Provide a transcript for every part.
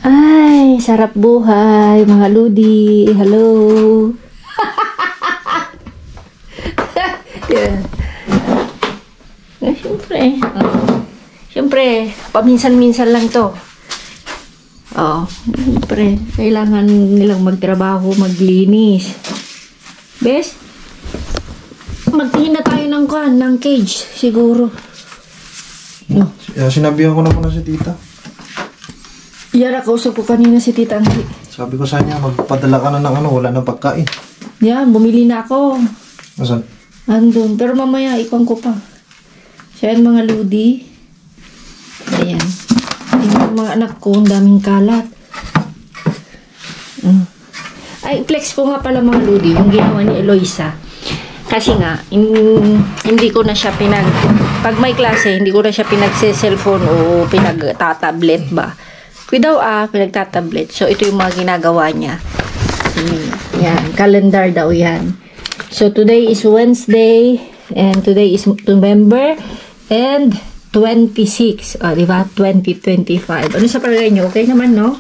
Ay, sarap buhay, mga Ludi. Hello. Yeah. Siyempre. Siyempre, paminsan-minsan lang to. Siyempre, kailangan nilang magtrabaho, maglinis. Bes? Magtingin na tayo ng cage, siguro. No. Sinabihan ko naman na si tita. Yara, kausap ko kanina si Tita Anggi. Sabi ko sa niya, magpadala ka na ng wala nang pagkain. Yan, bumili na ako. Asan? Andun. Pero mamaya, ikon ko pa. Siya yan, mga Ludi. Ayan. Yung mga anak ko, ang daming kalat. Ay, flex ko nga pala mga Ludi, yung ginawa ni Eloisa. Kasi nga, hindi ko na siya pag may klase, hindi ko na siya pinagse-cellphone o pinagtatablet ba. Pinagtatablet. So, ito yung mga ginagawa niya. Yan, calendar daw yan. So, today is Wednesday, and today is November, and 26. Diba? 2025. Ano sa palagay nyo? Okay naman, no?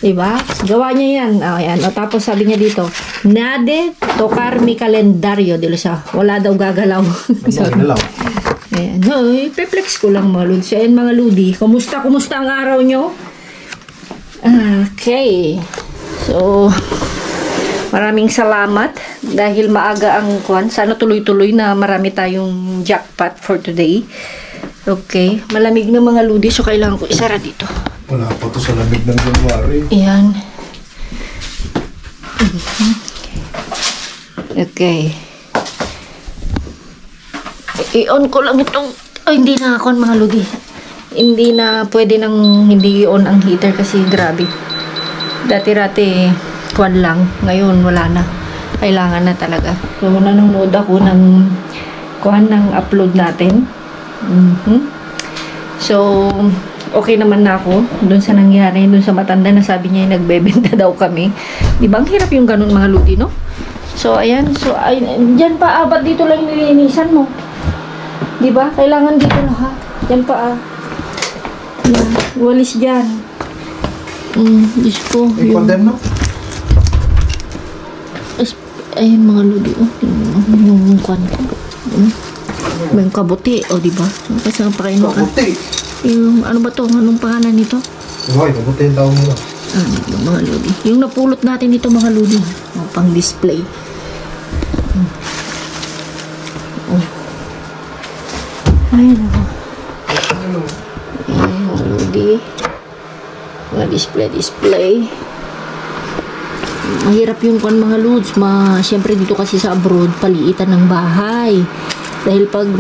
Diba? Gawa niya yan. Yan. Tapos sabi niya dito, nade tokar mi kalendaryo. Dilo sa, wala daw gagalaw. Gagalaw. Ayan. No, ipeplex ko lang mga Ludi. So, ayan mga Ludi. Kumusta ang araw nyo? Okay. So, maraming salamat dahil maaga ang kwan. Sana tuloy-tuloy na marami tayong jackpot for today. Okay. Malamig na mga Ludi. So, kailangan ko isara dito. Wala pa to sa lamig ng January. Ayan. Okay. I-on ko lang itong... hindi na ako mga Ludi. Hindi na pwede nang hindi i-on ang heater kasi grabe. Dati-rati kwan lang. Ngayon wala na. Kailangan na talaga. So nanonood ako ng kwan ng upload natin. So okay naman na ako dun sa nangyari, dun sa matanda na sabi niya nagbebenta daw kami. Di ba ang hirap yung ganun mga Ludi, no? So ayan. So dyan pa ba't dito lang nilinisan mo? Di ba? Kailangan dito lahat. Dyan pa yan, walis dyan. Diyos ko. I-condemn no? Ayun mga Ludi. Yung kwan ko. May kabuti. Di ba? Kasi ang pakain mo ka. Kabuti? Yung, ano ba to? Anong pangalan nito? Okay, kabuti yung tawag mo. Mga Ludi. Yung napulot natin dito mga Ludi. Pang display. Ayun ako. Mga Ludi. Mga display. Mahirap yung kwan mga Lods. Siyempre dito kasi sa abroad, paliitan ng bahay. Dahil pag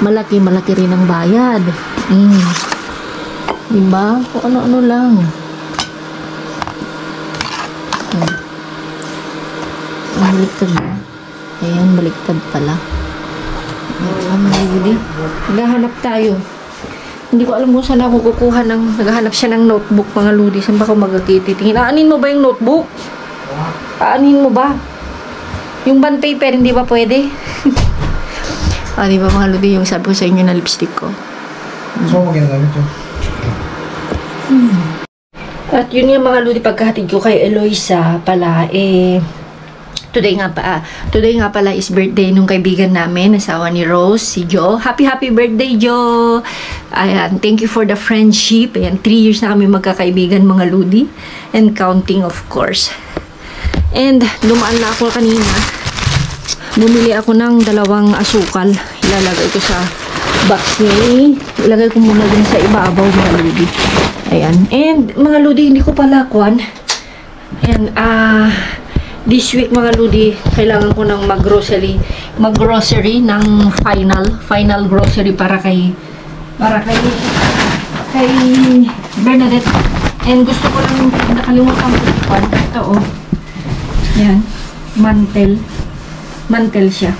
malaki rin ang bayad. Diba? Kung ano-ano lang. Baliktad na. Ayan, baliktad pala. Naghahanap tayo. Hindi ko alam kung saan ako kukuha ng... Naghahanap siya ng notebook, mga Ludi. Saan ba ako magkakititingin? Aanin mo ba yung notebook? Aanin mo ba? Yung bond paper, hindi ba pwede? Di ba mga Ludi, yung sabi ko sa inyo na lipstick ko. So, magagamit yun. At yun yung mga Ludi, pagkahatid ko kay Eloisa pala, Today nga pala is birthday nung kaibigan namin, asawa ni Rose, si Jo. Happy birthday, Jo! Ayan, thank you for the friendship. Ayan, 3 years na kami magkakaibigan, mga Ludi. And counting, of course. And, dumaan na ako kanina. Bumili ako ng 2 asukal. Ilalagay ko sa box ni... Ilagay ko muna din sa ibabaw, mga Ludi. Ayan. And, mga Ludi, hindi ko pala kwan. Ayan, this week mga Ludi, kailangan ko ng mag-grocery ng final grocery para kay Bernadette. And gusto ko lang, nakalimutan ko ito yan, mantel siya.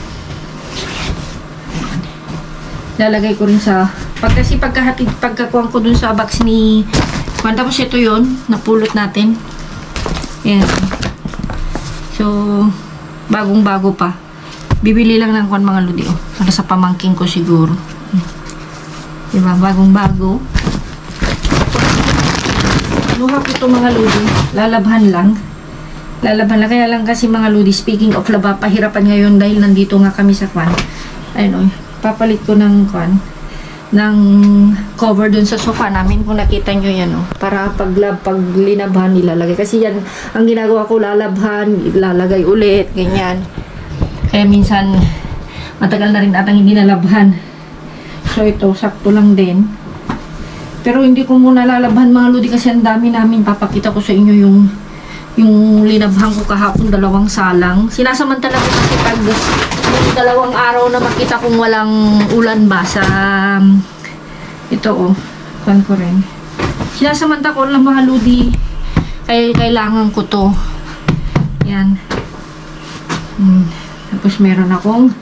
Lalagay ko rin sa kasi pagkakuhan ko dun sa box ni tapos ito yon napulot natin. Yan. So, bagong-bago pa. Bibili lang ng mga Ludi. Para sa pamangking ko siguro. Diba? Bagong-bago. So, happy to mga lodi. Lalabhan lang. Kaya lang kasi mga lodi, speaking of laba, pahirapan ngayon dahil nandito nga kami sa kwan. Ayun, papalit ko ng kwan. Ng cover dun sa sofa namin. Kung nakita nyo yan, para pag linabhan, ilalagay. Kasi yan, ang ginagawa ko, lalabhan, ilalagay ulit, ganyan. Kaya minsan, matagal na rin atang hindi nalabhan. So, ito, sakto lang din. Pero hindi ko muna lalabhan mga lodi kasi ang dami namin. Papakita ko sa inyo yung linabhan ko kahapon, 2 salang. Sinasamantala ko kasi pag yung 2 araw na makita kong walang ulan ba sa ito kan ko rin. Sinasamantala ko lang mga lodi. Kaya kailangan ko to. Yan. Tapos meron akong,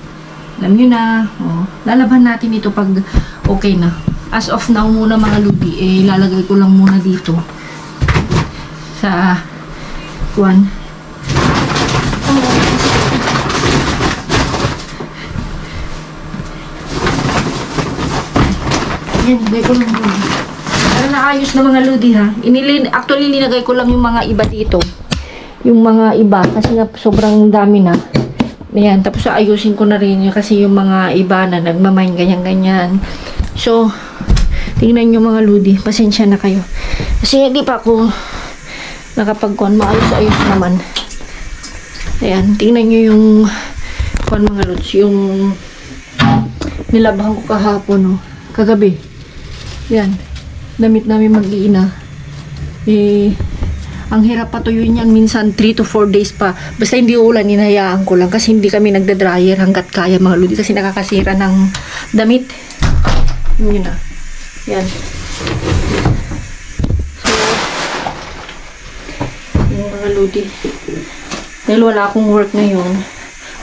alam nyo na, lalaban natin ito pag okay na. As of now muna mga lodi, lalagay ko lang muna dito sa one. Yan, lagay ko lang muna. Pero naayos na mga lodi ha. Actually, linagay ko lang yung mga iba dito. Yung mga iba, kasi nga sobrang dami na. Ayan, tapos ayusin ko na rin yun kasi yung mga iba na nagmamain ganyan-ganyan. So, tingnan nyo mga lodi, pasensya na kayo. Kasi hindi pa ako nakapag-con, maayos-ayos naman. Ayan, tingnan nyo yung con mga lods, yung nilabhan ko kahapon, kagabi. Ayan, damit namin mag-iina. Ang hirap patuyuin yan, minsan 3 to 4 days pa. Basta hindi ulan, hinahayaan ko lang kasi hindi kami nagda-dryer hanggat kaya mga lodi kasi nakakasira ng damit. Yun na. Yan. So, yung mga lodi. Dahil wala akong work ngayon,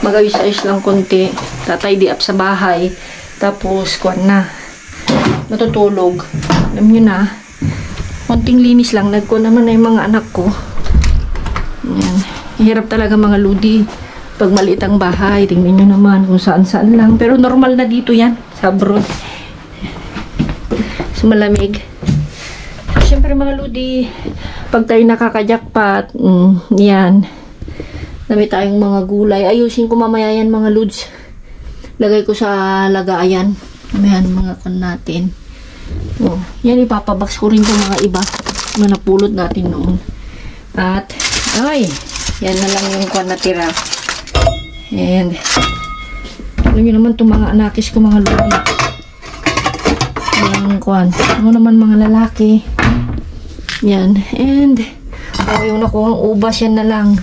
mag-ayos-ayos lang konti. Tatidy up sa bahay. Tapos, kuwan na. Natutulog. Alam nyo na. Konting linis lang. Nagko naman na yung mga anak ko. Yan. Hirap talaga mga lodi. Pag maliit ang bahay, tingnan nyo naman kung saan-saan lang. Pero normal na dito yan. Sa abroad. So, malamig. So, syempre mga lodi, pag tayo nakaka-jackpot, yan. Dami tayong mga gulay. Ayusin ko mamaya yan mga lods. Lagay ko sa lagayan. Ayan, mga kan natin. Yan, ipapabox ko rin itong mga iba na napulot natin noon. At, ay, yan na lang yung kan natira. And, alam nyo naman itong mga anakis ko mga lodi. Yung kuwan. Ano naman mga lalaki. Yan. And, yung nakuhang ubas, yan na lang.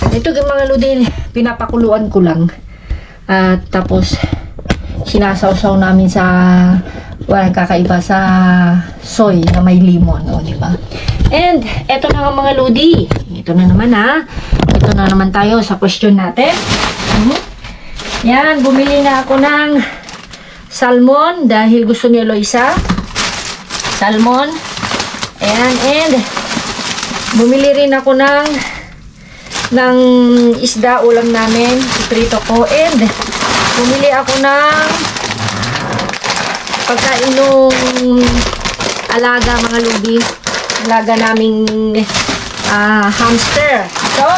Ito yung mga lodi, pinapakuluan ko lang. At tapos, sinasawsaw namin sa walang kakaiba sa soy na may limon. Diba? And, eto na nga mga lodi. Ito na naman ha. Ito na naman tayo sa question natin. Yan, bumili na ako ng salmon dahil gusto ni Eloisa. Salmon. Ayan, and bumili rin ako ng isda, ulam namin. Iprito ko. And bumili ako ng pagkain nung alaga mga lodi. Alaga naming hamster. So,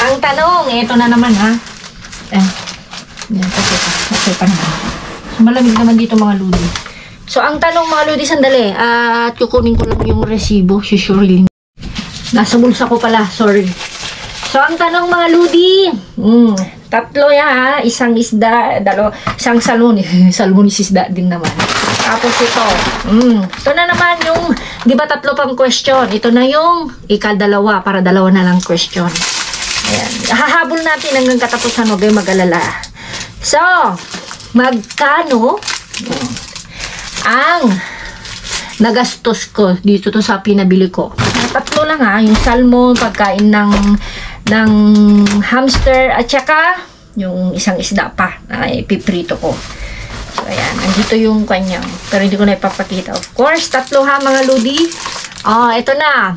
ang tanong, ito na naman ha. Yan, kasi pa naman. So, malamig naman dito mga lodi. So, ang tanong mga lodi, sandali. At kukunin ko lang yung resibo. Surely. Nasa bulsa ko pala. Sorry. So, ang tanong mga lodi. Tatlo yan ha. Isang isda. Isang salmonis isda din naman. Tapos ito. Ito na naman yung, di ba 3 pang question. Ito na yung ika-2 para 2 na lang question. Ayan. Hahabol natin hanggang katapusan. Huwag kayong mag-alala. So, magkano ang nagastos ko dito to sa pinabili ko? 3 lang ha. Yung salmon, pagkain ng hamster, at saka yung isang isda pa na ipiprito ko. So, ayan. Nandito yung kanyang. Pero hindi ko na ipapakita. Of course, 3 ha mga lodi. Ito na.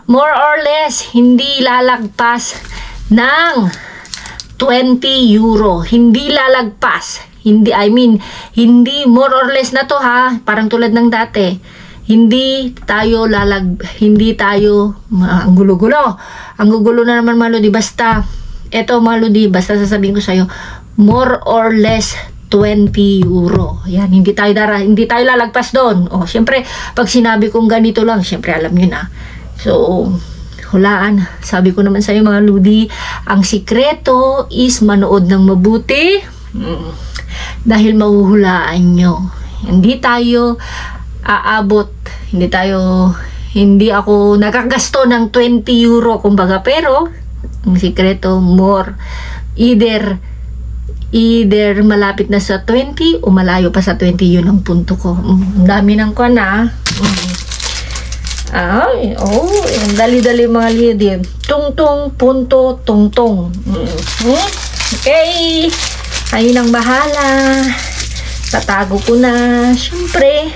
More or less, hindi lalagpas ng 20 euro. Hindi lalagpas. Hindi more or less na to ha. Parang tulad ng dati. hindi tayo, ang gulo-gulo. Ang gugulo na naman, mga lodi. Basta, eto mga lodi, basta sasabihin ko sa'yo, more or less 20 euro. Yan, hindi tayo lalagpas doon. O, syempre, pag sinabi kong ganito lang, syempre alam nyo na. So, hulaan. Sabi ko naman sa'yo mga lodi, ang sikreto is manood ng mabuti. Dahil mahuhulaan nyo. Hindi tayo aabot, hindi ako nakagasto ng 20 euro kumbaga, pero ang sikreto more, either malapit na sa 20 o malayo pa sa 20, yun ang punto ko. Ang dami ng ko na. Dali-dali mga lidi. Tungtong, punto, tungtong. Okay, ayun ang bahala. Tatago ko na, syempre.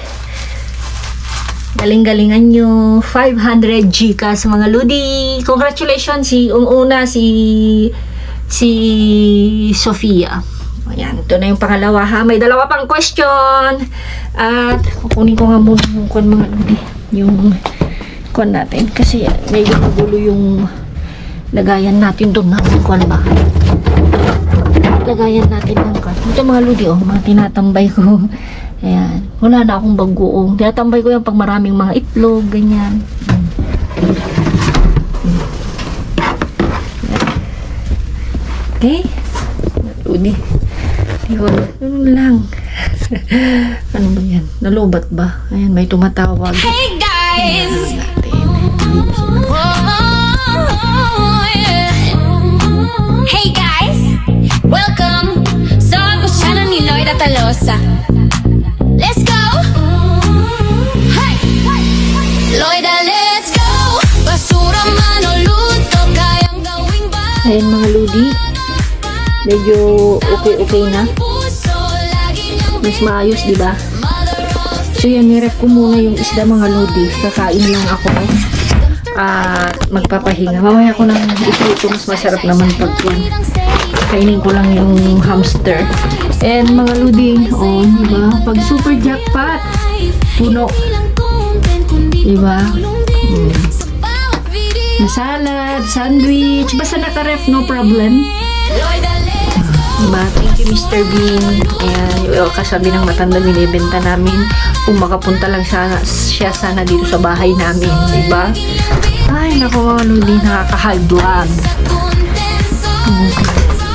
Galing-galingan nyo. 500 Gcash mga lodi. Congratulations si Sofia. Ayan, ito na yung pangalawa ha. May dalawa pang question. At kukunin ko nga muna yung kwan mga lodi. Yung kwan natin. Kasi medyo magulo yung lagayan natin doon na kwan ba. Lagayan natin ng kwan. Ito mga lodi, mga tinatambay ko. Ayan. Wala na akong bagoong. Tinatambay ko yan pag maraming mga itlog, ganyan. Okay? Lodi. Ano lang. Ano ba yan? Nalubat ba? Ayan, may tumatawag. Hey guys! Hey guys! Welcome sa channel ni Loida Talosa. Let's go! Hey! Loida, let's go! Basura man o luto, kayang gawing ba? Ayan mga lodi. Medyo okay na. Mas maayos, di ba? So yan, nirep ko muna yung isda mga lodi. Kakain lang ako. At magpapahinga. Mamaya ko nang ito mas masarap naman pag yan. Kainin ko lang yung hamster. And mga lodi, diba? Pag super jackpot, puno. Diba? Na salad, sandwich, basta naka-ref, no problem. Diba? Thank you, Mr. Bean. Ayan, yung kasabi ng matanda, binibenta namin. Kung makapunta lang siya sana dito sa bahay namin. Diba? Ay, naku mga lodi, nakakahaldwag.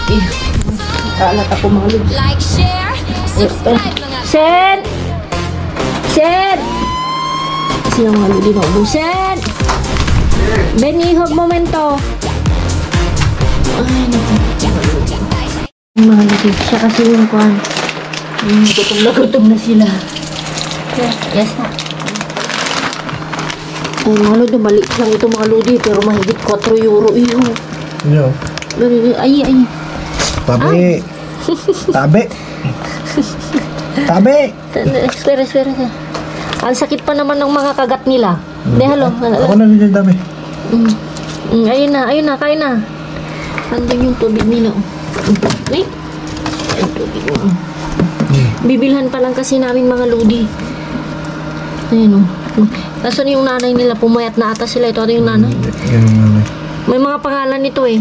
Okay. Kaalat ako mga lodi. Like, share, subscribe mga Sen! Sen! Kasi yung mga lodi na ubusin. Benihog momento. Ay, naku. Mga lodi, siya kasi yung kuhan. Gutom na sila. Yes na. Ay, mga lodi, maliit lang ito mga lodi, pero mahigit 4 euro. Iyo. Yeah. Ay. Tabi. Tabi. Tabi. Espera. Ang sakit pa naman ng mga kagat nila. Hindi, halo. Ako na rin yung dami. Ayun na, kain na. Nandun yung tubig nila. Ay, tubig. Bibilhan pa lang kasi namin mga lodi. Ayun o. Nasaan yung nanay nila? Pumayat na ata sila. Ito yung nanay. Yan yung nanay. May mga pangalan nito eh.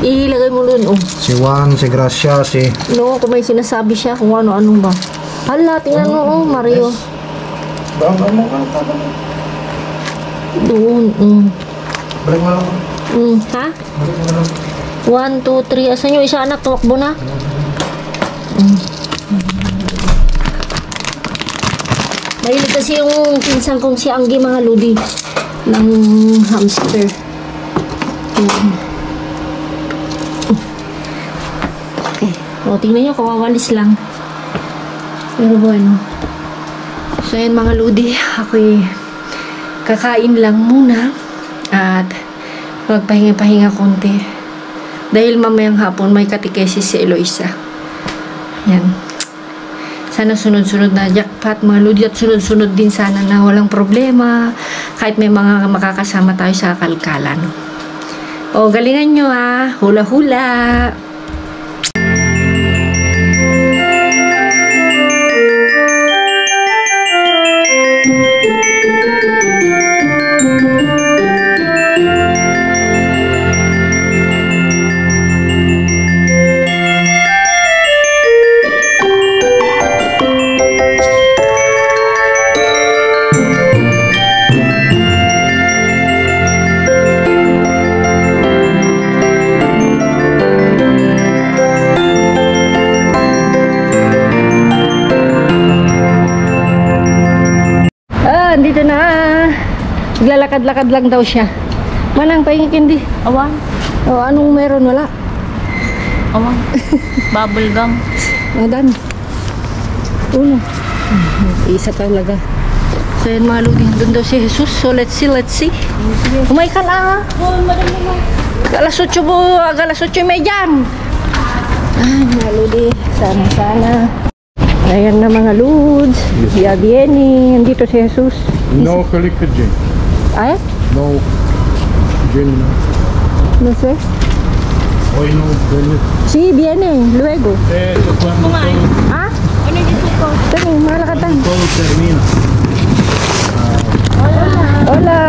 Ilagay mo doon, Si Juan, si Gracia, si... No, kung may sinasabi siya kung ano-ano ba. Hala, tingnan mo, Mario. Baka mo ka. Doon, Balik mo lang. Ha? Balik mo lang. 1, 2, 3. Asan yung isa anak? Tumakbo na? Mahilig kasi yung pinsan kong si Anggi mga lodi ng hamster. Okay. O, tingnan nyo, kawawalis lang. Pero bueno. So, yan mga lodi. Ako'y kakain lang muna. At magpahinga-pahinga konti. Dahil mamayang hapon may katikesis si Eloisa. Yan. Sana sunod-sunod na jackpot mga lodi at sunod-sunod din sana na walang problema kahit may mga makakasama tayo sa kalkalan. O, galingan nyo ha. Hula-hula. Naglalakad-lakad lang daw siya. Manang, pahingin candy. Awan. O, anong meron? Wala. Awan. Bubble gum. O, dami. Uno. Isa talaga. So, yan mga lodi. Doon daw si Jesus. So, let's see, let's see. Umay ka na. Oh, madam naman. Alas 8 po. Alas 8:30 dyan. Ay, mga lodi. Sana. Ayan na mga lods. Via Vieni. Andito si Jesus. No halika gin. Ay? No gin. No sé. Hoy no gin. Sí, viene. Luego. Eso cuando Ah? Ano yung suko? Tani, malakatan. todo termina. Hola.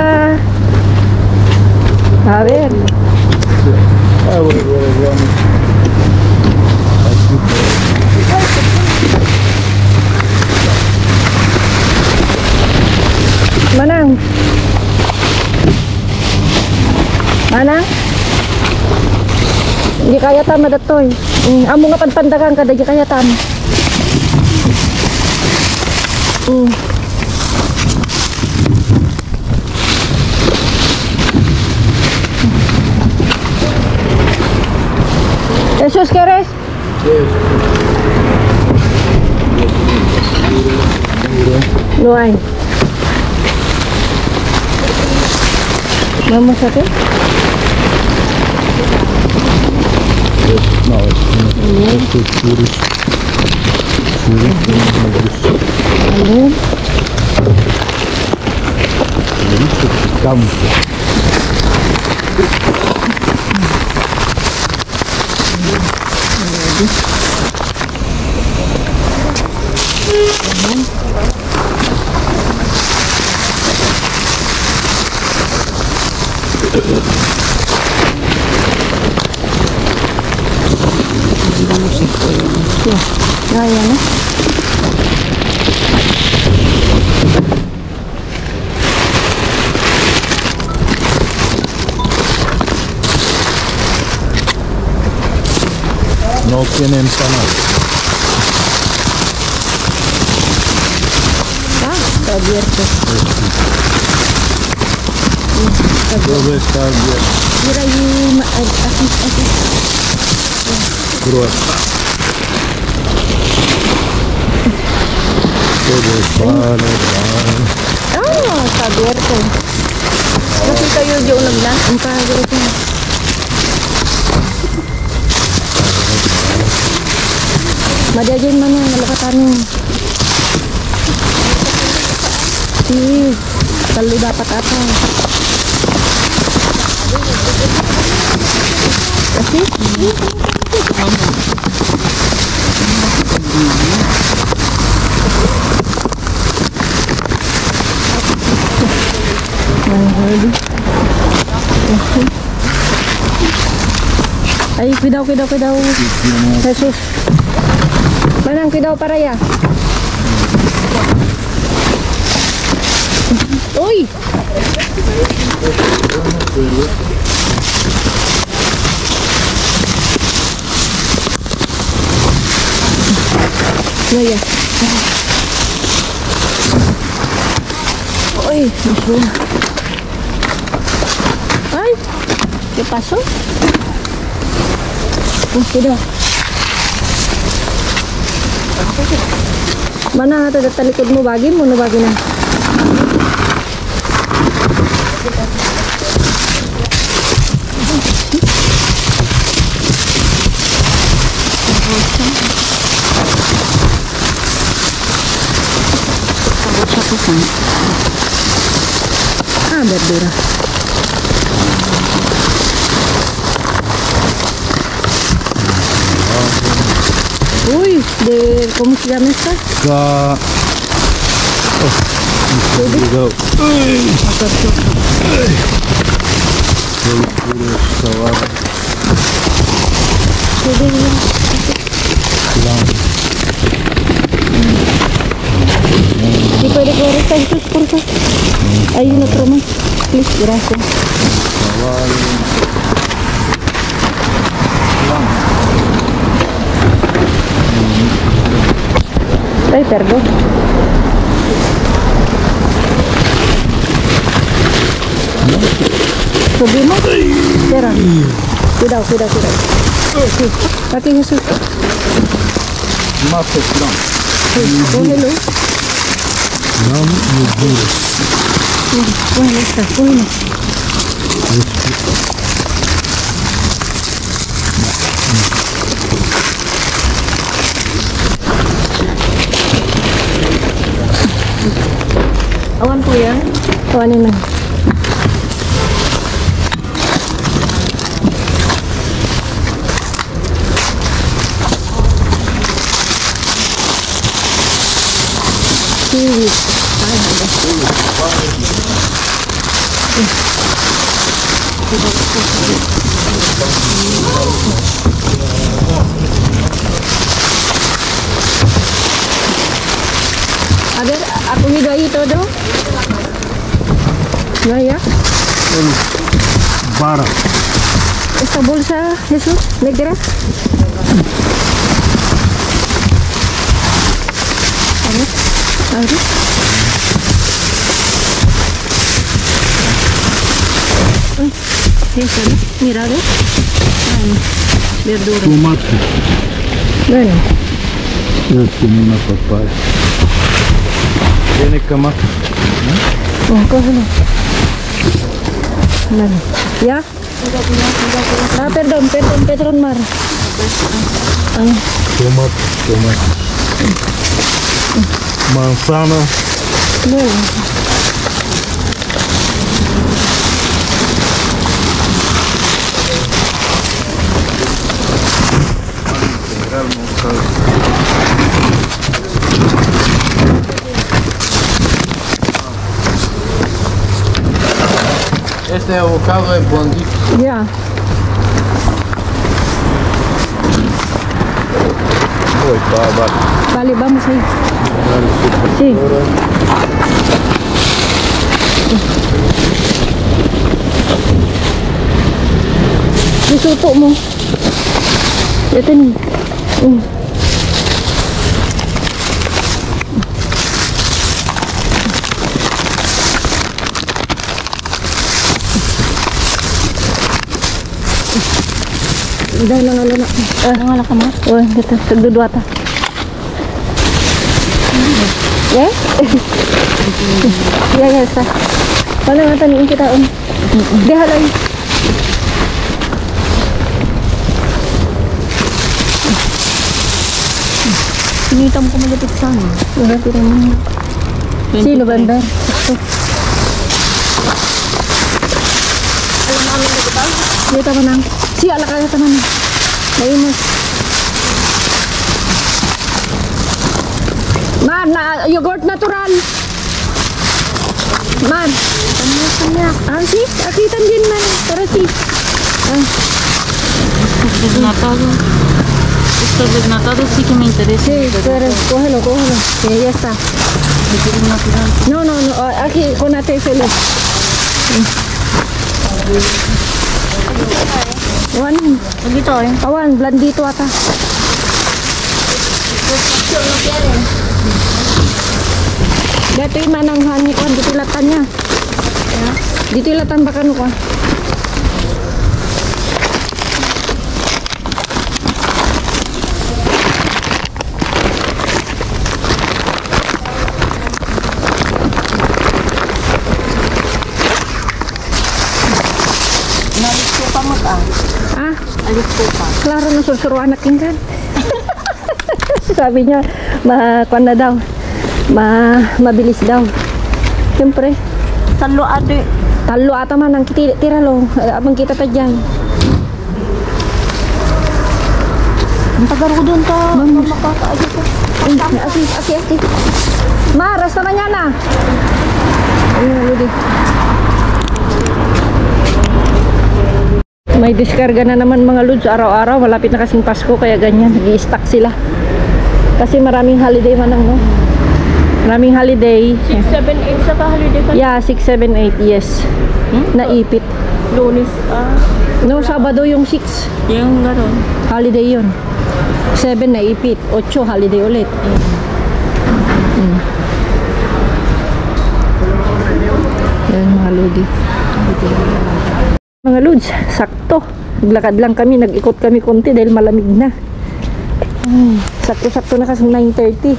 A ver. Manang. Manang. Hindi kaya tama datoy. Amo nga panpandagan kada di kaya tama. ¿Esos quieres? No hay. Vamos a ver. No, esto es puros. Campo. Ayan na. No tiene empanada. Ah, está abierto. Todo está abierto. Mira ahí, aquí. Crudo. Todo está normal. Ah, está abierto. Kasi kayo dyan na. Ang kagawin ko. Madyajan man yan, malakatan yun. Si, talo dapat ata. Kasi? Ay, cuidado. Jesus. Manang, cuidado para ya. Uy! Ya. Uy, masuk. Ay, ¿qué pasó? Cuidado. Mana ada talikod mo bagi mo no bagi na. Ah, verdura. Uy, ¿cómo se llama esta? Cuidado. Si puede correr Jesús, por favor. Hay un otro más. Please, gracias. Ay, perdón. Subi mo? Tira. Cuidado. Aquí, Jesús. Matos lang. Cógelo. Nam Honduras. Cógelo. Awan po yan? Awanin na. Seaweed. Ay, hanggang seaweed. A ver, ¿ha comido ahí todo? ¿No ya? Bara. ¿Esta bolsa, Jesús, negra? A ver. Esa, ¿no? Mira, ¿ves? Verdura. Tomate. Bueno. Es como una papaya. Tiene cama. Cógelo. Vale. ¿Ya? Ah, perdón, Mar. Tomate. Manzana. Bueno. Este avocado es bondito. Ya. Vale, vamos ahí. Sí. Disuto mo. Ito ni. Dahil lang na. Ang alak ka mo? Oh, dito. Sagdudwa ta. Yeah? Yes. Wala nga taniin kita. Dehalay. Pinitam ko malapit sana. Wala tira mo. Sino banda? Dito ka nang. Si ala kaya taman. Naimos. Man, na yogurt natural. Man. Tanya. Si, akitan din man. Para si. Esto desnatado sí que me interesa. Sí, pero cógelo. Sí, ya está. No, aquí con feliz. Awan. Dito eh. Awan, blandito ata. Dito yung mananghan ni Kwan, dito ilatan niya. Dito ilatan baka no Kwan. Nalis ko pa mo ta. Ah, Alis ko pa. klaro na susuruan na tingkan. Sabi niya, kwan na daw. Mabilis daw. Siyempre, Talo ade. talo ata man ang tira lo. Abang kita ta dyan. Ang tagar ko doon ta. Makakaagi ko. Aki. Maras naman yan ah. Ayun, Ludi. May diskarga na naman mga Lods araw-araw. Malapit na kasing Pasko kaya ganyan. Nag-i-stack sila. Kasi maraming holiday man no? Maraming holiday. 6, 7, 8 sa ka-holiday ka. Yeah, 6, 7, 8, yes. Naipit. Lunes, No, Sabado yung 6. yung gano'n. Holiday yun. 7 naipit. 8 holiday ulit. Yan mga Lodi. Mga Lods, sakto. Naglakad lang kami, nag-ikot kami konti dahil malamig na. Ay, sakto-sakto na kasi 9:30.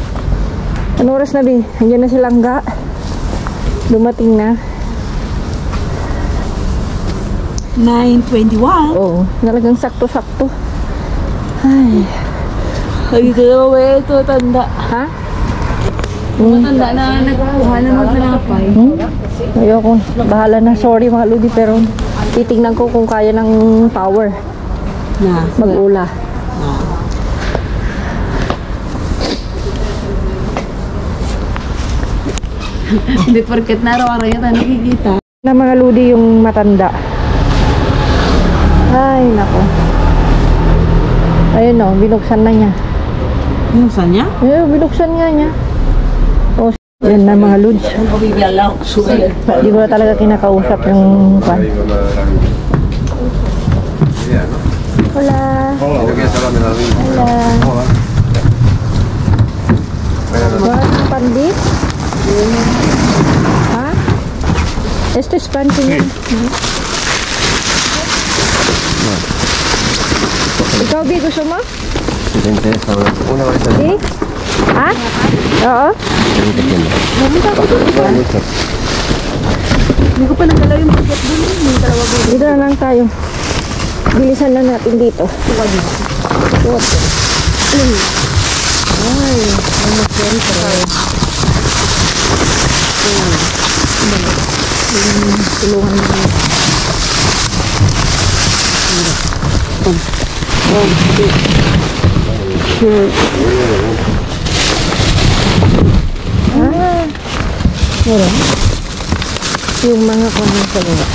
Ano oras na, Bi? Andiyan na si Langga. Dumating na. 9:21. Oo, talagang sakto-sakto. Ay. Ay, ito ito, tanda. Ha? Tanda na nagkuha na magpanapay. Ayoko. Bahala na. Sorry mga Lodi, pero titingnan ko kung kaya ng power. Na. Mag-ula. Hindi porket na araw-araw yata nakikita. Na mga Lodi yung matanda. Ay, nako. Ayun o, binuksan na niya. Yung saan niya? Binuksan nga niya. O, yan na mga Lods. Hindi ko na talaga kinakausap yung pan. Hola. Hola. ¿Buenas pandis? ¿Ah? Esto es pan, señor. Ikaw, Bi, gusto mo? Di? Ha? Oo? Hindi ko pa nagdalaw yung budget dun. Yung dalawa budget. Dito na lang tayo. Bilisan na natin dito. Ay, almost very tayo. Tulungan mo. Sure. Meron. Yung mga kanin sa baba.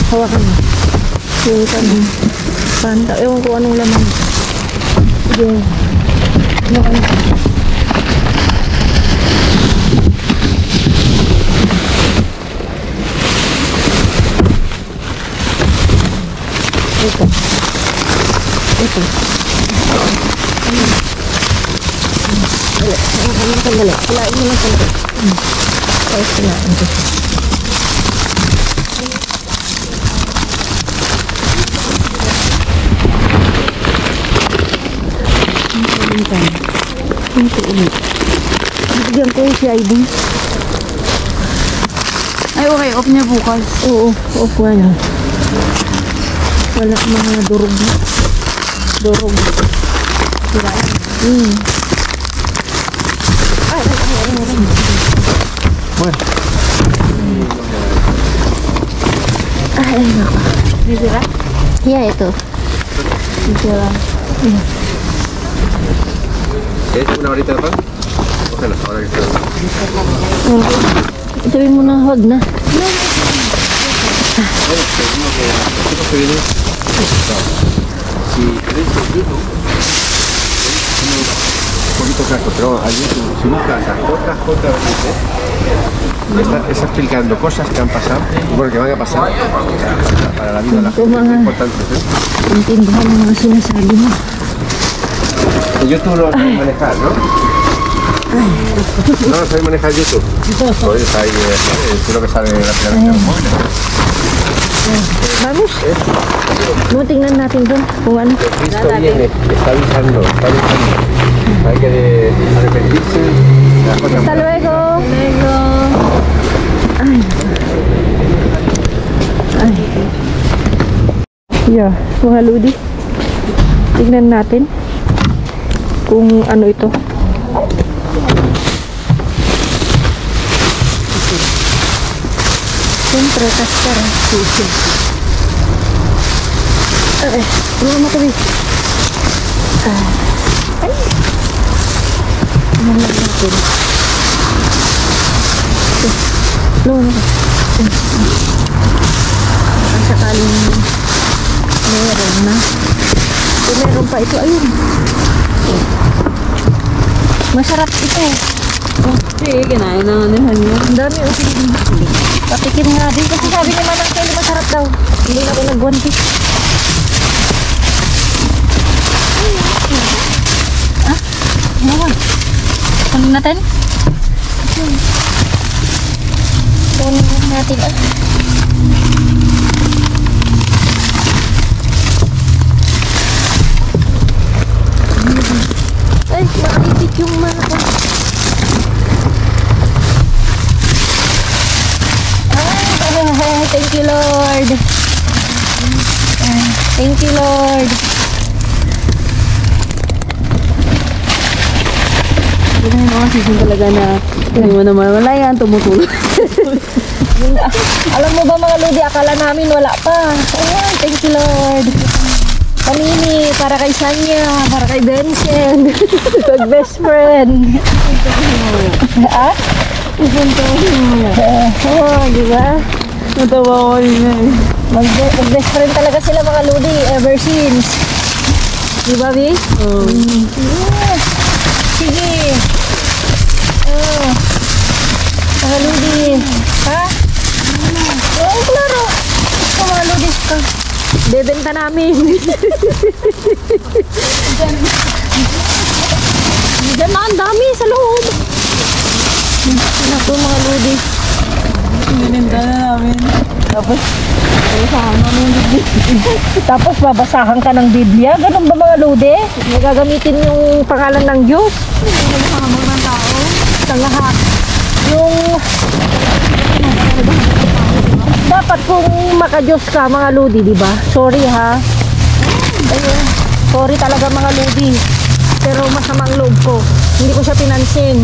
Hawakan mo. Yung kanin. Panta. Ewan ko anong laman. Sige. Hawakan mo. Ito. Ito. Sandali. Kulain mo lang sandali. Tapos kulain ko. Ito ulit. Bigyan ko yung CID. Ay, okay. Off niya bukas. Oo, off nga niya. Wala mga durog na. Durog. Sirain. Ay. Bueno. Ay, nako. Sira? Yeah, ito. Sira. ¿Quieres una varita de pan? Cógela, ahora que está. Sabihin mo na, huwag na. Si queréis el YouTube, un poquito casco, pero al YouTube, si buscas a JJBT, está explicando cosas que han pasado, bueno, que van a pasar para la vida de la gente, muy importantes. Intindihan mo mga sinasabi mo. El YouTube no lo sabes manejar, ¿no? No lo sabes manejar YouTube. Pues está ahí, es lo que sale rápidamente en los móviles. Vamos. No, tingnan natin doon kung ano. Cristo viene, está avisando. Hay que arrepentirse de las cosas Hasta malas. luego. Ay. Ay. Yeah, mga Lodi. Tingnan natin kung ano ito. Siyempre, kastar. Ay, tulungan mo kami. Ay. Tingnan natin. Tulungan mo. Ang sakaling meron na. Kung meron pa ito, ayun. Masarap ito. Sige, kinain na nga nihan yun. Ang dami o. Patikim nga din. Kasi sabi ni Manang Kelly masarap daw. Hindi na ako nag-1 piece. Ah? Ano? Kunin natin? Kunin natin. Ay, makaipit yung mga ko. Ay, thank you, Lord. Thank you, Lord. Hindi na yung mga season talaga na hindi mo naman wala yan, tumutulog. Alam mo ba mga Lodi, akala namin wala pa. Ayan, thank you, Lord. Panini, para kay Sanya, para kay Benson. Pag-best friend. Ha? Oo, di ba? Natawa ko rin eh. Mag-best friend talaga sila mga Lodi ever since. Di ba, Bi? Oo. Yeah. Sige. Oh. Mga Lodi. Ha? Oo, klaro. Mga Lodi ka. Bebenta namin. Diyan na, ang dami sa loob. Naku, mga Lodi. Sininda na namin. Tapos, babasahan namin yung bibig. Tapos babasahan ka ng Biblia? Ganun ba mga Lodi? Nagagamitin yung pangalan ng Diyos? Nakahamag ng tao. Sa lahat. Yung... Dapat kung maka-Diyos ka mga Lodi, di ba? Sorry ha. Ayun. Sorry talaga mga Lodi. Pero masamang loob ko. Hindi ko siya pinansin.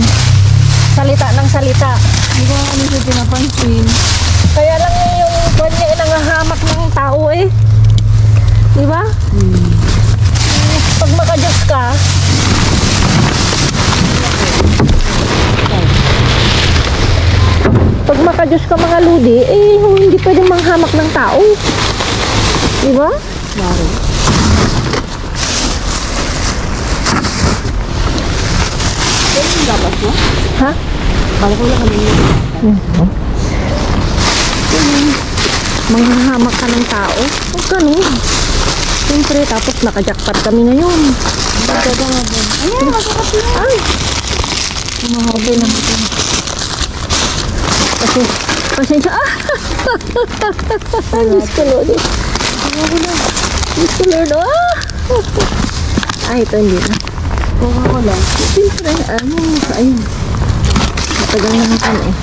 Salita ng salita. Hindi ko ano siya pinapansin. Kaya lang yung buwan niya nangahamak ng tao eh. Di ba? Pag maka-Diyos ka, pag maka-Diyos ka mga Lodi, eh hindi pwedeng manghamak ng tao. Di ba? Laro. Dapat mo? Ha? Bala ko lang kami yun. Manghahamak ka ng tao? Huwag ganun. Siyempre, tapos naka-jackpot kami ngayon. Magkada nga ba? Ayan, masarap yun. Ay! Mahabi na ito. Kasi, pasensya. Ah! Diyos ko, Lord. Diyos ko, Lord. Ah! Ay, ito hindi na. Kuha ko lang. Siyempre, ano, ayun. Matagal na natin eh.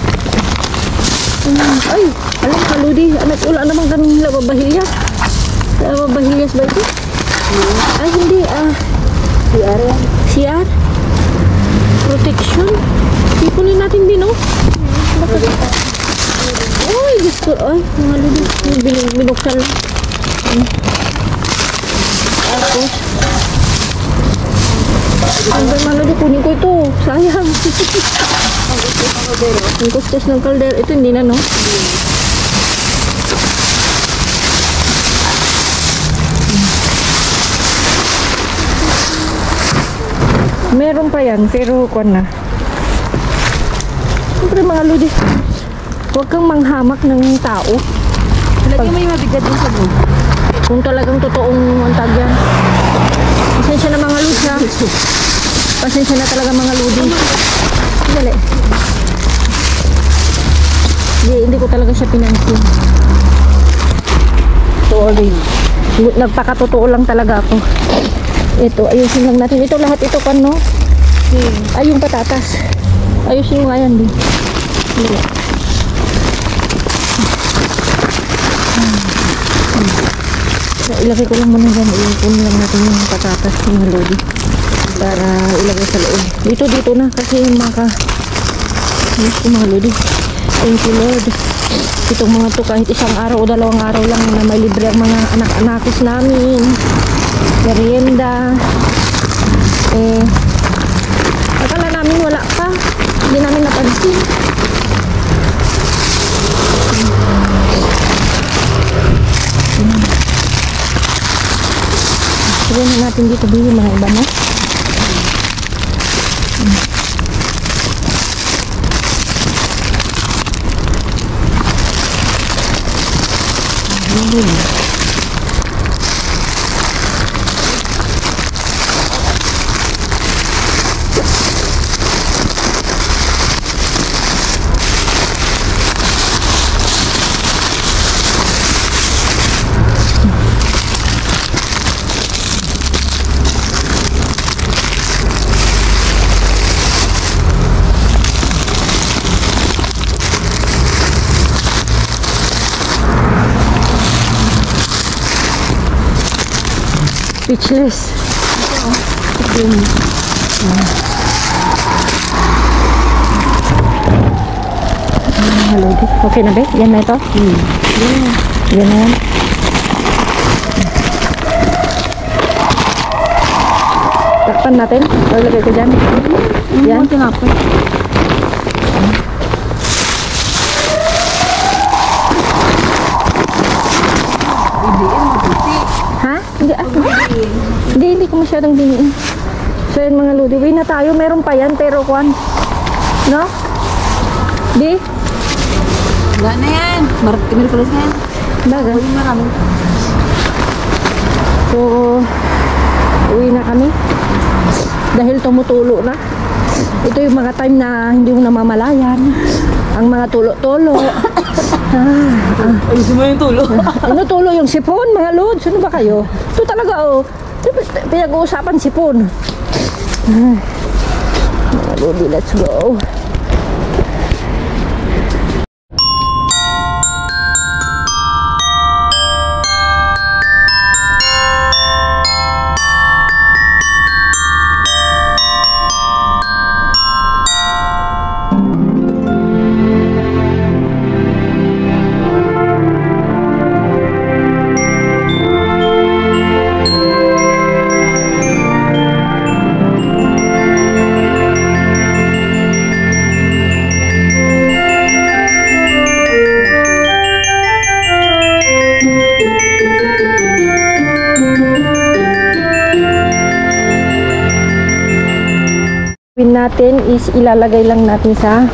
Ay, alam ka, Lodi. Wala naman ganun nila babahilyas. Babahilyas ba ito? Ay, hindi. CR yan. CR? Protection? Ipunin natin din, oh. Bakit? Ay, Diyos ko. Ay, mga Lodi. Binuksan lang. Tapos, ang mga Lodi, kunin ko ito. Sayang. Ang kustos ng kaldero. Ito hindi na, no? Meron pa yan, pero kuwan na. Siyempre mga Lodi, huwag kang manghamak ng tao. Lagi may mabigat din sa buong. Kung talagang totoong antag yan. Pasensya na mga Lodi, ha? Pasensya na talaga mga Lodi. Dali. Hindi ko talaga siya pinansin. Sorry. Nagpakatotoo lang talaga ako. Ito, ayusin lang natin. Ito lahat ito kan, no? Ay, yung patatas. Ayusin mo nga yan, din. Ilagay ko lang muna dyan. Iupunin lang natin yung patatas ng Lodi. Para ilagay sa loob. Dito na. Kasi mga Lodi. Thank you, Lord. Itong mga to kahit isang araw o dalawang araw lang na may libre ang mga anak-anakis namin. Merienda. Akala namin wala pa. Hindi namin napansin. Sabihin natin dito yung mga iba mo. speechless. Hello, okay na ba? Yan na ito? Yan na yan. Takpan natin. O, lagay ko dyan. Yan. Tinapay. Ha? Hindi, hindi ko masyadong diniin. So yun mga lodi, uwi na tayo. Meron pa yan, pero kwan. No? Di? Wala na yan. Mirkulis na yan. Baga. Uwi na kami. So, uwi na kami. Dahil tumutulo na. Ito yung mga time na hindi mo namamalayan. Ang mga tulo-tulo. Ayusin mo yung tulo. Ano tulo yung sipon, mga lods? Ano ba kayo? Ito talaga, oh. Pinag-uusapan sipon. Mga lodi, let's go. Natin is ilalagay lang natin sa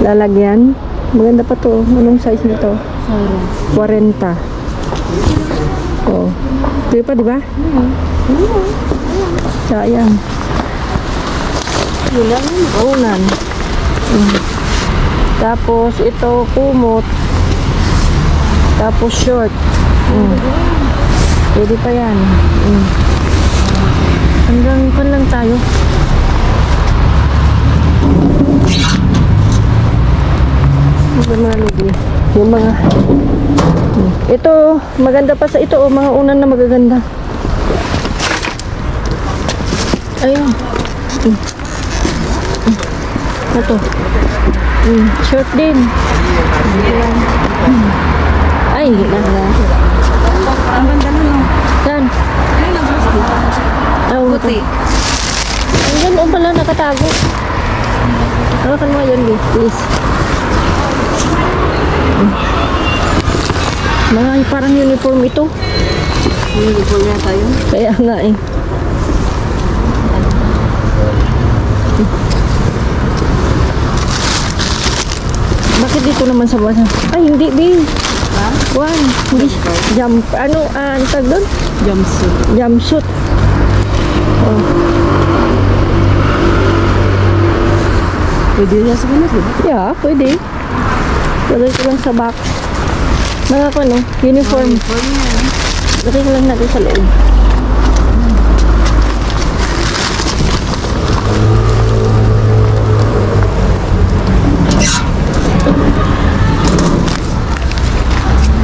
lalagyan. Maganda pa to. Anong size nito? 40. Oh. Pwede pa, di ba? Sayang. Unan. Tapos ito kumot. Tapos short. Pwede pa yan. Hanggang kan lang tayo. Yung mga ito maganda pa sa ito, oh, mga unan na magaganda. Ayun. Ito. Short din. Ay, hindi na. Ang ganda na, no? Saan? Ayun ang gusto. Puti. Ayun, o pala nakatago. Hawakan mo yan, please. Mga parang uniform ito. Uniform na tayo. Kaya nga eh. Bakit dito naman sa basa? Ay, hindi, B. Ha? One. Hindi. Jump. Ano, ang tag doon? Jumpsuit. Jumpsuit. Oh. Pwede na sa kanila, diba? Yeah, pwede. Lagay ko lang sa box. Mga ko, no? Uniform. Uniform yan. Lagay ko lang natin sa loob.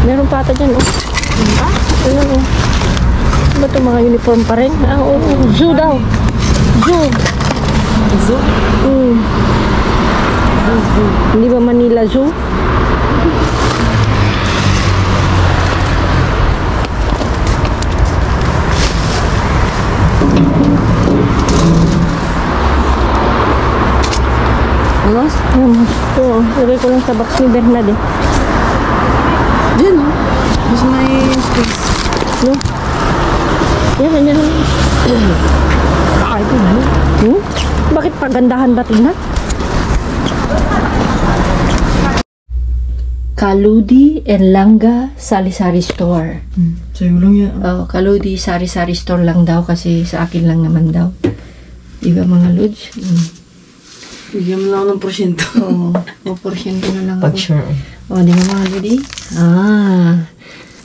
Meron pa ata dyan, oh. Ayun, oh. Ba ito mga uniform pa rin? Ah, oo. Zoo daw. Zoo. Zoo? Zoo. Hindi ba Manila Zoo? Alas? Oo. Lagay ko lang sa box ni Bernard, eh. Diyan, no? Mas may space. No? Yan, yan. Kahit ito. Bakit pagandahan ba tingnan? Kaludi and Langga Sari-Sari Store. Sa'yo lang yan. Oh, Kaludi Sari-Sari Store lang daw kasi sa akin lang naman daw. Diba mga Lods? Bigyan mo lang ng porsyento. Oo, 2% na lang ako. Sure. Oh, di ba mga Lodi?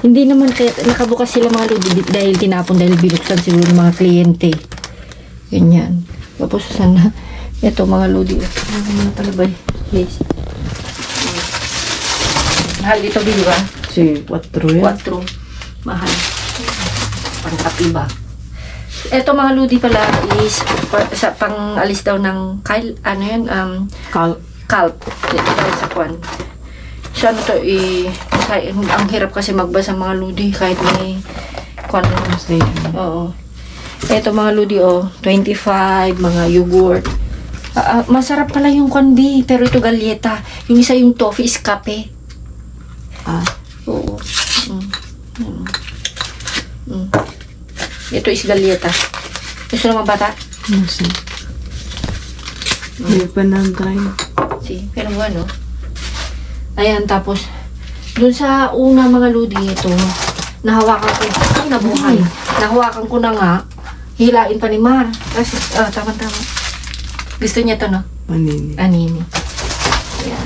Hindi naman kaya nakabukas sila mga Lodi dahil tinapon, dahil binuksan siguro ng mga kliyente. Ganyan. Tapos sana, ito mga Lodi. Ano mga talabay? Yes. Mahal dito, di ba? Si 4 yan. 4. Mahal. 5. pang-kapi ba. Eto mga ludi pala is sa pang-alis daw ng ano yun, calp. Dito tayo sa kwan. So ano to, ang hirap kasi magbasa mga ludi kahit may kwan. Oo. Eto mga ludi, 25, mga yogurt. Masarap pala yung kwan, B, pero ito galyeta. Yung isa yung toffee is kape. Oo. Ito is galyeta. Gusto naman bata? Hindi pa nag-try. Pero ano? Ayan, tapos dun sa una mga ludi ito, nahawakan ko. Ay, nabuhay. Nahawakan ko na nga. Hilain pa ni Mar. Kasi, tama-tama. Gusto niya to, no? Anini. Ayan.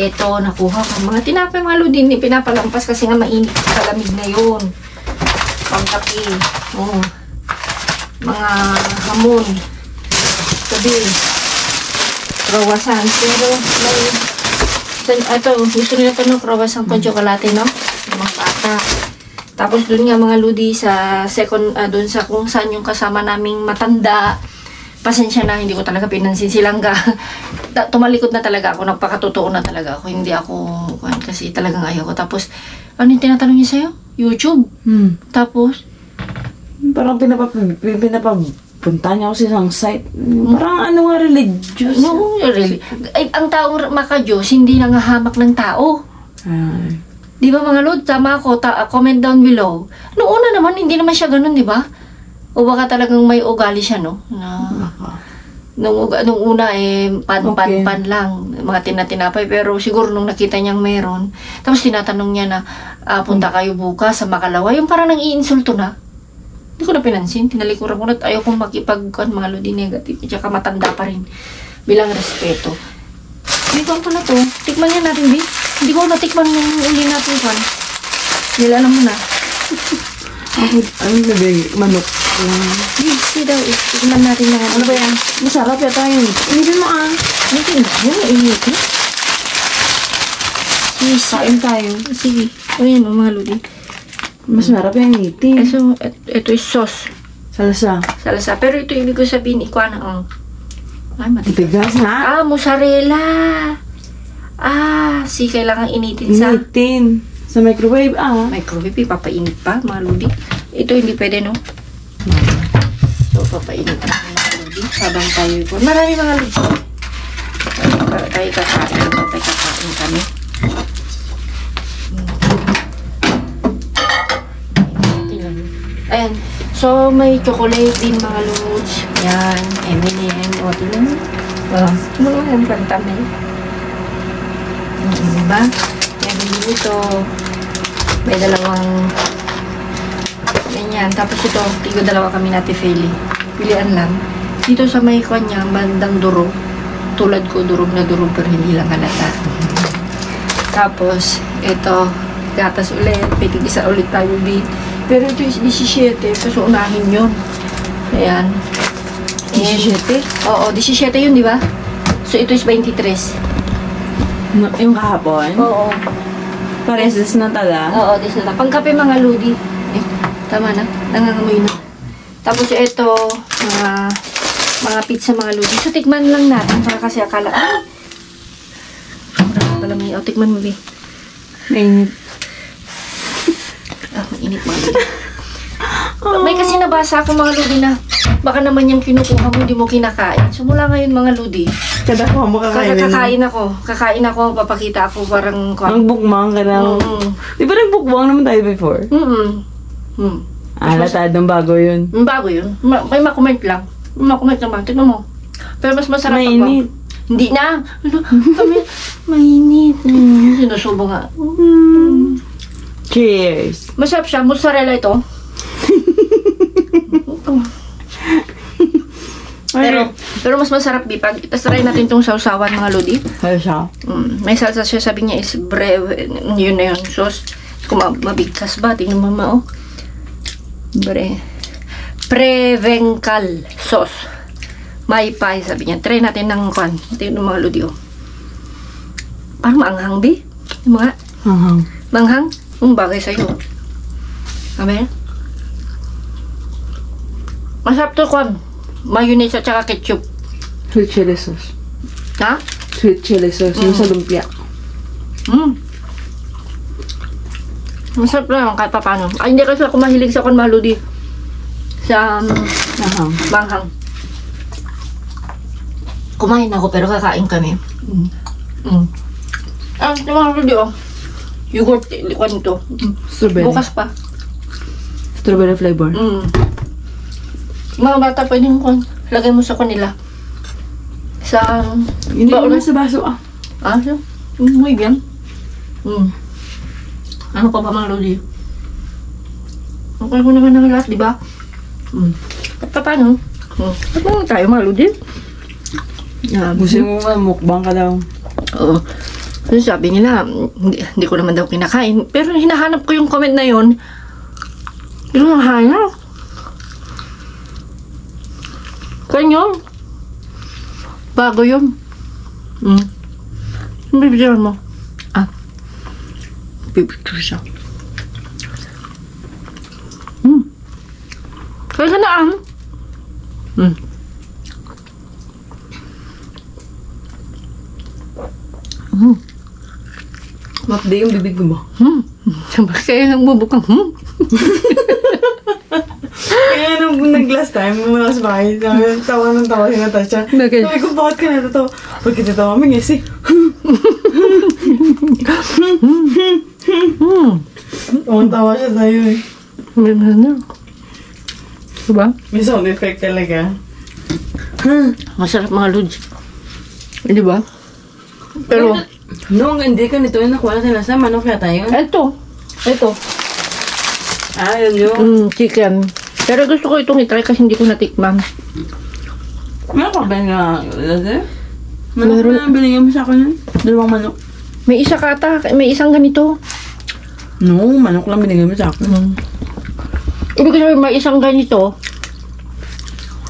Ito, nakuha ko. Mga tinapay mga ludi, pinapalampas kasi nga mainit. Kalamig na yun. Pangkapi. Mga hamon. Sabi. Croissant. Pero, ito, gusto nyo ito, no? Croissant con chocolate, no? Mga pata. Tapos dun nga mga ludi sa second, dun sa kung saan yung kasama naming matanda. Pasensya na, hindi ko talaga pinansin silang tumalikod na talaga ako, nagpakatotoo na talaga ako. Hindi ako, kasi talagang ayaw ko. Tapos, ano yung tinatanong niya sa'yo? YouTube. Tapos, parang pinapapunta niya ako sa isang site. Parang ano nga, religious. No, really. Ay, ang taong maka-Diyos, hindi nangahamak ng tao. Di ba mga lord, tama ako, comment down below. Noong una naman, hindi naman siya ganun, di ba? O baka talagang may ugali siya, no? Nung una, pan lang, mga tinatinapay. Pero siguro nung nakita niyang meron, tapos tinatanong niya na, punta kayo bukas sa Makalawa. Yung parang nang-iinsulto na. Hindi ko na pinansin, tinalikuran ko na, ayaw kong mga lodi negative. At saka matanda pa rin, bilang respeto. Bigyan ko na to. Tikman niya natin, B. Hindi ko natikman yung uli natin kan. Nilalang mo na. Ano ba yung manok? Hindi daw. Tikman natin na. Ano ba yan? Masarap yata yun. Initin mo Initin mo? Initin? Kain tayo. Sige. O yan mga lodi. Masarap yung initin. Ito is sauce. Salsa. Pero ito ibig ko sabihin, ikuha na ay, matigas na. Mozzarella. Kailangan initin sa... Initin. Sa microwave, Microwave, papainit pa, mga lodi. Ito hindi pwede, no? So, papainit pa, mga lodi. Habang tayo ipon. Marami mga lodi. Tayo kakain kami. Ayan. So, may chocolate din mga lods. Yan. M&M. O, tingnan mo. Mga yung pantami. Diba? Yan, dito. May dalawang ganyan. Tapos ito, dalawa kami natin pilian lang. Dito sa may kanya, bandang durog. Tulad ko, durog na durog pero hindi lang halata. Tapos, ito, gatas ulit. Pitigisa ulit tayo, pero ito is 17, so unahin yun. Ayan. 17? Oo, 17 yun, di ba? So ito is 23. Yung kahapon? Oo. Pareses na tala? Oo, this na. Pangkape mga ludi. Tama na. Nangangamoy na. Tapos ito, mga pizza mga ludi. So tikman lang natin para kasi akala, pala may, tikman mo, Mainit. Mainit mga lodi. May kasi nabasa ako mga lodi na baka naman yung kinukuha mo, hindi mo kinakain. So mula ngayon mga lodi, kada ko mo kakain. Kakain ako, papakita ako parang... Nagbukbang ka na. Di ba nagbukbang naman tayo before? Latadong bago yun. Bago yun. May makomment lang. Makomment naman. Tignan mo. Pero mas masarap ako. Mainit. Hindi na. Mainit. Sinusubo nga. Cheers! Masarap siya. Mozzarella ito. Pero mas masarap, Bipag. Try natin itong sausawan mga lodi. Salsa? May salsa siya. Sabi niya is yun na yun. Sauce. Kung mabigkas ba? Tingnan mo ma, Prevenkal sauce. May pie, sabi niya. Try natin ng kwan. Tingnan mga lodi, Parang maanghang, Bi. Yung mga... Manghang. Manghang? Bagay sa'yo. Sabi? Masarap to kwan. Mayonnaise at saka ketchup. Sweet chili sauce. Ha? Sweet chili sauce. Yung sa lumpia. Masarap lang kahit pa paano. Ay, hindi kasi ako mahilig sa kwan maludi. Sa manghang. Kumain ako pero kakain kami. Ah, ito mga maludi oh. Yogurt, kwan ito. Strawberry. Bukas pa. Strawberry flavor. Mga bata pwedeng kwan. Lagay mo sa kanila. Sa... Hindi ko na sa baso ah. Ah, so? Muy bien. Ano pa ba mga lodi? Okay ko naman ng lahat, di ba? At paano? At naman tayo mga lodi? Gusto mo mukbang ka daw. Oo. Kasi sabi nila, hindi ko naman daw kinakain. Pero hinahanap ko yung comment na yun. Yung nahanap. Kanyo? Bago yun. Ang bibigyan mo. Ah. Bibigyan siya. Kaya ka na Mapdi yung bibig mo. Kaya nang bubukang. Kaya nung nag-last time, muna sa bahay, tawa ng tawa si Natasha. Bakit? Sabi ko, bakit ka natatawa? Bakit natatawa? May ngesi. Tawa siya sa'yo eh. Diba? May sound effect talaga. Masarap mga lods. Diba? Pero, Nung hindi ka nito, nakuha natin last time, manok yata yun? ito. Ah, yun yun. Chicken. Pero gusto ko itong itry kasi hindi ko natikman. Meron ka ba nga, Lade? Manok Meron. na binigyan mo sa akin yun? Dalawang manok. May isa ka ata. May isang ganito. No, manok lang binigyan mo sa akin. Ibig sabihin may isang ganito.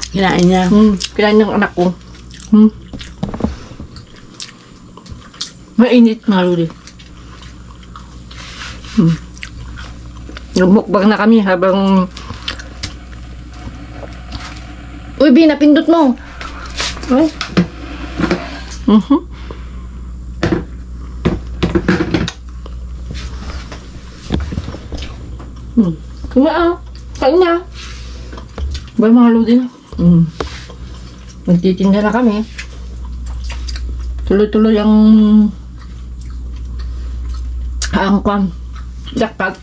Kinain niya. Kailan ng anak ko. Mainit mga lodi. Nagmukbang na kami habang... Uy, B, napindot mo. Ay. Kumaan. Kain na. Ba mga lodi na? Magtitinda na kami. Tuloy-tuloy ang angkwan. Jackpot.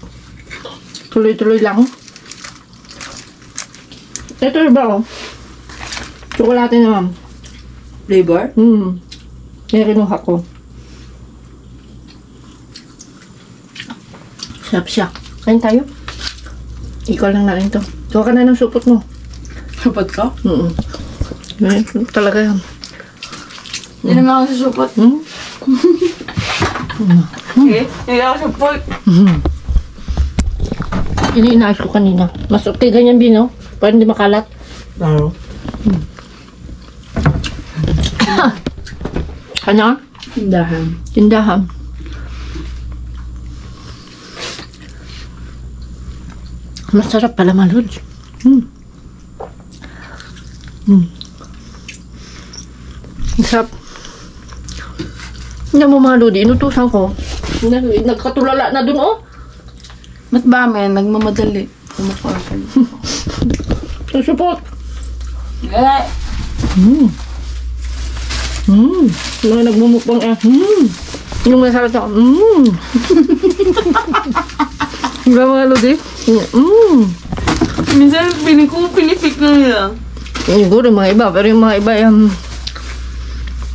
Tuloy-tuloy lang. Ito ba oh? Tsokolate na ma'am. Flavor? Yan kinuha ko. Sarap siya. Kain tayo. Ikaw lang na rin to. Tuwa ka na ng supot mo. Supot ka? Yan, talaga yan. Hindi naman ako susupot. Hindi ako supot. Iniinaayos ko kanina. Mas okay ganyan bino. Para hindi makalat. Taro. Kanya? Tindahan. Tindahan. Masarap pala malod. Masarap. Hindi mo mga lodi, inutusan ko. Nagkatulala na dun, oh. Ba't ba men? Nagmamadali. Kumukha ka. Susupot. Gala. Mga nagmumukbang yung masarap na, Diba mga lodi? Minsan pinipik na nila. Siguro mga iba, pero yung mga iba,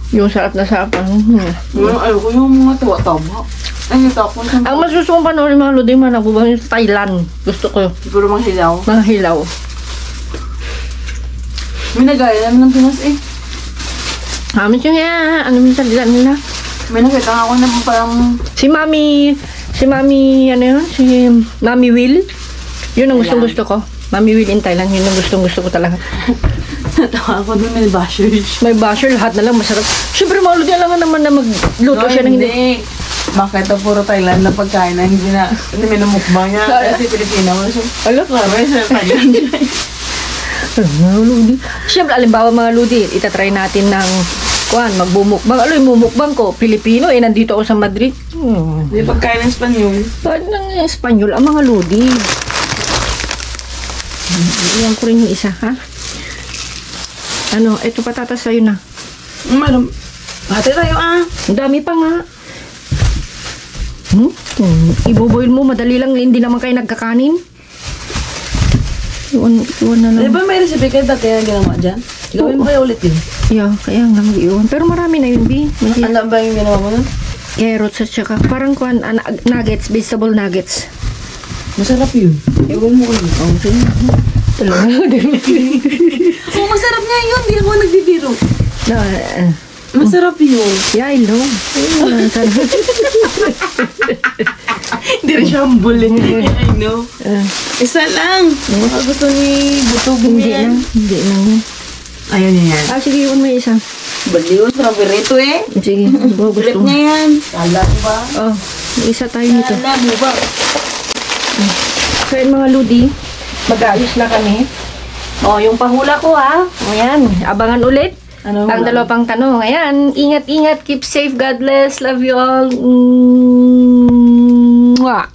yung sarap na sarap. Ayoko yung mga tawa-tawa. Ay, natapon sa Ang masuso kong panoorin mga lodi, mga nagubang yung Thailand. Gusto ko yun. siguro mga hilaw. Mga hilaw. May nagaya naman ng Pinas eh. Amin siya nga, ano yung salita nila? May nakita nga ako na parang... Si Mami, ano yun? Si Mami Will. Yun ang gustong-gusto ko. Mami Will in Thailand, yun ang gustong-gusto ko talaga. Natawa ako doon, may basher. May basher, lahat na lang masarap. Siyempre, mga lodi, alam nga naman na magluto siya ng hindi. Bakit ito puro Thailand na pagkain na hindi minumukbang niya. Kasi Pilipino mo siya. Alam, Marami sa Thailand. Mga ludi. Siyempre, alimbawa mga ludi, itatry natin ng magbumukbang. Aloy, mumukbang ko. Pilipino, nandito ako sa Madrid. Di pagkain ng Espanyol. Paano ng Espanyol ang mga ludi? Iyan ko rin yung isa, ha? Ano, ito patatas sa'yo na. Madam, hati tayo Ang dami pa nga. Iboboil mo, madali lang, hindi naman kayo nagkakanin. Iwan na lang. Di ba may recipe kayo dati na ginawa dyan? Gawin mo kayo ulit yun. Yeah, kaya nga mag-iwan. Pero marami na yun, Bi. Ano ba yung ginawa mo nun? Carrots at saka parang nuggets, vegetable nuggets. Masarap yun. Ewan mo kayo. Oh, sige. Talaga. Oo, masarap nga yun. Di ako nagbibiro. Masarap yun. Yeah, I know. Hindi rin siya ang bully. I know. Isa lang. Baka gusto ni Butog Hindi yan. lang. Hindi lang yan. Ayaw niya yan. Sige, iwan mo yung isa. Baliw, favorito eh. Sige, gusto Kulit mo. niya yan. Kala ko ba? Oh, may isa tayo nito. Kala mo ba? So, yun mga ludi, mag-ayos na kami. Oh, yung pahula ko ha. Ayan, abangan ulit. Ano Ang dalawa pang tanong. Ayan, ingat-ingat, keep safe, God bless, love you all. Mwah.